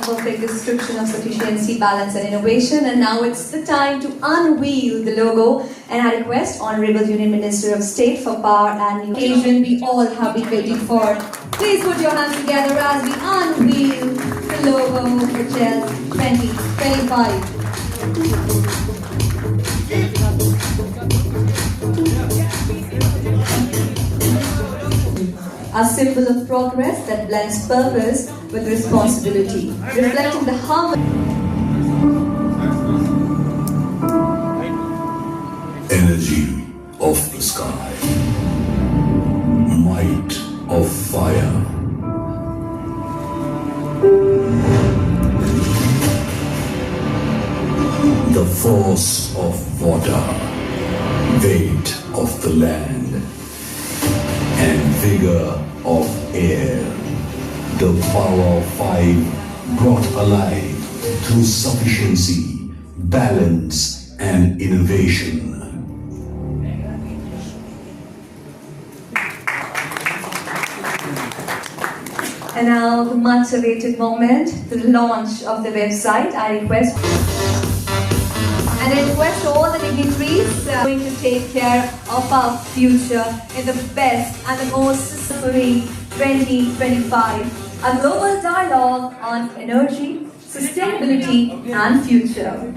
perfect description of sufficiency, balance and innovation. And now it's the time to unveil the logo. And I request Honorable Union Minister of State for Power and Occasion we all have been waiting for. Please put your hands together as we unveil the logo for GEL 2025. A symbol of progress that blends purpose with responsibility, reflecting the harmony. Energy of the sky, might of fire, the force of water, weight of the land, and vigor of air, the power of five brought alive through sufficiency, balance, and innovation. And now the much awaited moment, the launch of the website. I request all the dignitaries going to take care of our future in the best and the most successfully 2025. A global dialogue on energy, sustainability and future.